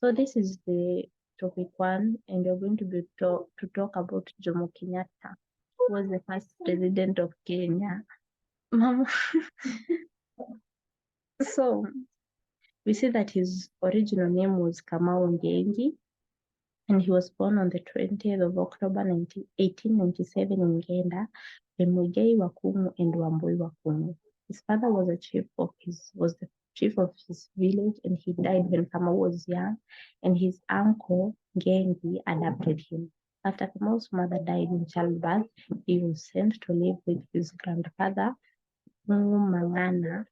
So this is the topic one, and we're going to be to talk about Jomo Kenyatta, who was the first president of Kenya. Mama. So we see that his original name was Kamau Ngengi, and he was born on the 20th of October 1897 in Ngenda, Muigai Wakumu and Wambui Wakumu. His father was the chief of his village, and he died when Kamau was young, and his uncle Ngengi adopted him. After Kamau's mother died in childbirth, he was sent to live with his grandfather, Mungu Mangana,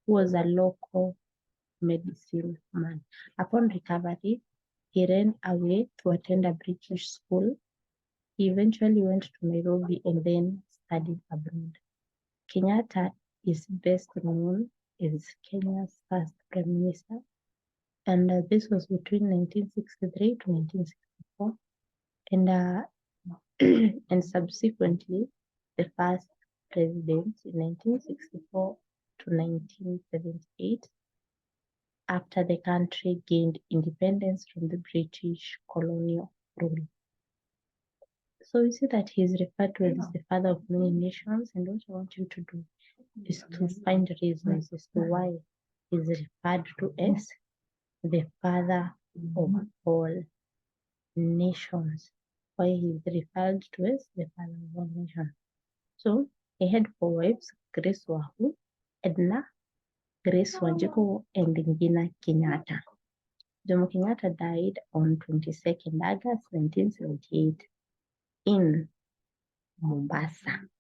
who was a local medicine man. Upon recovery, he ran away to attend a British school. He eventually went to Nairobi and then studied abroad. Kenyatta is best known as Kenya's first prime minister, and this was between 1963 to 1964, and and subsequently the first president in 1964 to 1978, after the country gained independence from the British colonial rule. So we see that he's referred to as the father of many nations, and what I want you to do is to find reasons as to why he's referred to as the father of all nations. Why he's referred to as the father of all nations. So he had 4 wives: Grace Wahu, Edna, Grace Wanjiku, and Ngina Kenyatta. Jomo Kenyatta died on 22nd August 1978 in Mombasa.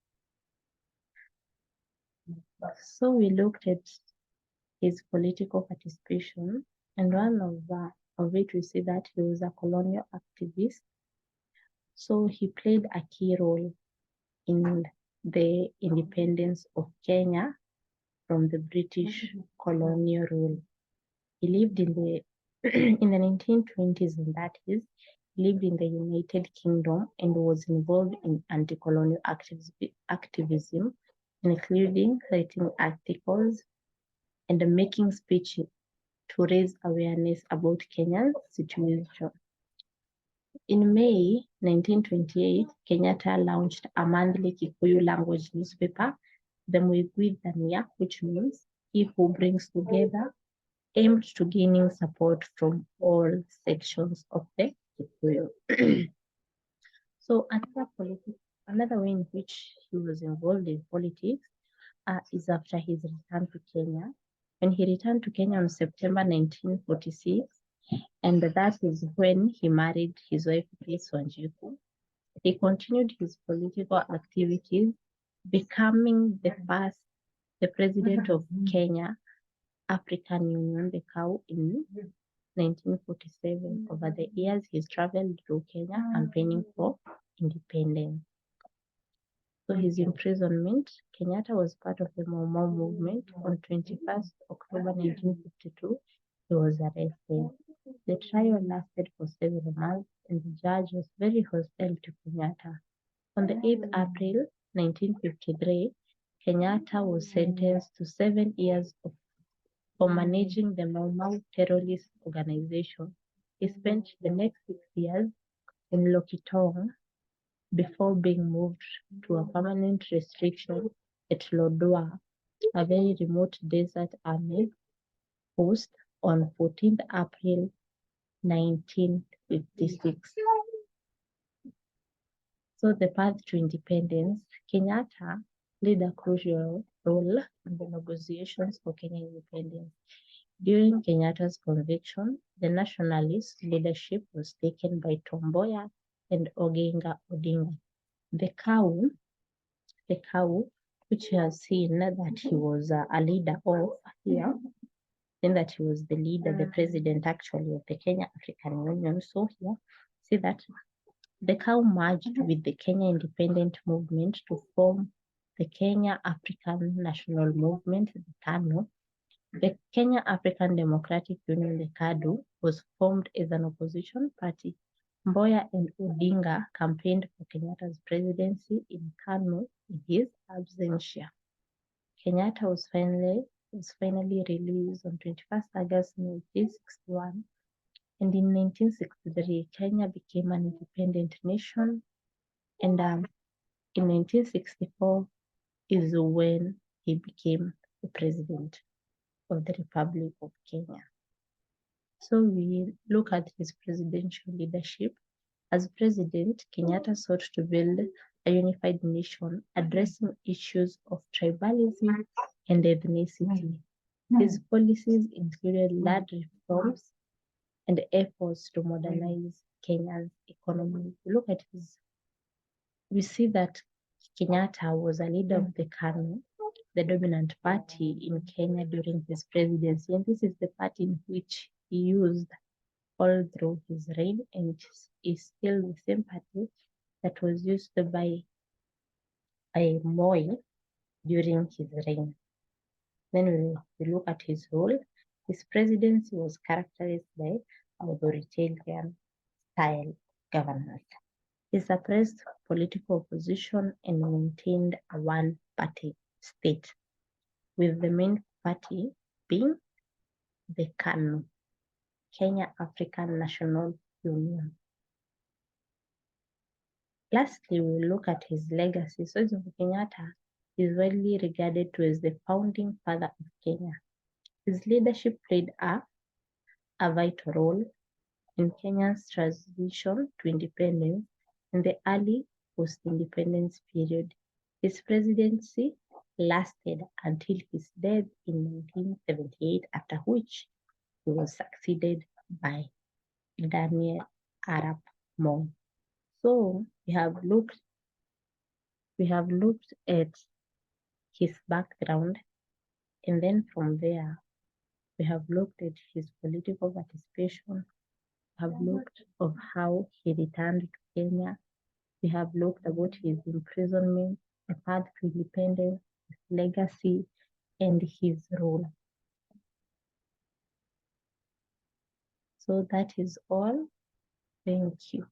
So we looked at his political participation, and one of it we see that he was a colonial activist. So he played a key role in the independence of Kenya from the British colonial rule. He lived in the in the 1920s and 30s, lived in the United Kingdom and was involved in anti-colonial activism, including writing articles and making speeches to raise awareness about Kenya's situation. In May 1928, Kenyatta launched a monthly Kikuyu language newspaper, the Mwigwithania, which means he who brings together, aimed to gaining support from all sections of the Kikuyu. So another way in which he was involved in politics is after his return to Kenya. When he returned to Kenya on September 1946, and that is when he married his wife, Grace Wanjiku. He continued his political activities, becoming the president of Kenya African Union, the CAU, in 1947. Over the years, he's traveled through Kenya campaigning for independence. So his imprisonment, Kenyatta was part of the Mau Mau movement. On 21st October 1952, he was arrested. The trial lasted for several months, and the judge was very hostile to Kenyatta. On the 8th April 1953, Kenyatta was sentenced to 7 years for managing the Mau Mau terrorist organization. He spent the next 6 years in Lokitong before being moved to a permanent restriction at Lodwar, a very remote desert army post, on 14th April 1956. So the path to independence, Kenyatta played a crucial role in the negotiations for Kenyan independence. During Kenyatta's conviction, the nationalist leadership was taken by Tom Mboya and Oginga Odinga. The CAU, which has seen that he was a leader of here, then that he was the leader, the president actually of the Kenya African Union. So here, see that the CAU merged with the Kenya Independent Movement to form the Kenya African National Movement, the KANU. The Kenya African Democratic Union, the KADU, was formed as an opposition party. Mboya and Odinga campaigned for Kenyatta's presidency in KANU in his absentia. Kenyatta was finally released on 21st August 1961, And in 1963, Kenya became an independent nation. And in 1964 is when he became the president of the Republic of Kenya. So we look at his presidential leadership. As president, Kenyatta sought to build a unified nation, addressing issues of tribalism and ethnicity. His policies included land reforms and efforts to modernize Kenya's economy. We see that Kenyatta was a leader of the KANU, the dominant party in Kenya during his presidency, and this is the party in which he used all through his reign, and is still the same party that was used by Moi during his reign. Then we look at his role. His presidency was characterized by authoritarian style governance. He suppressed political opposition and maintained a one-party state, with the main party being the KANU, Kenya African National Union. Lastly, we look at his legacy. So Jomo Kenyatta is widely regarded to as the founding father of Kenya. His leadership played a vital role in Kenya's transition to independence in the early post-independence period. His presidency lasted until his death in 1978, after which he was succeeded by Daniel Arap Moi. So we have looked at his background, and then from there we have looked at his political participation, have looked of how he returned to Kenya. We have looked about his imprisonment, the path to independence, his legacy, and his role. So that is all. Thank you.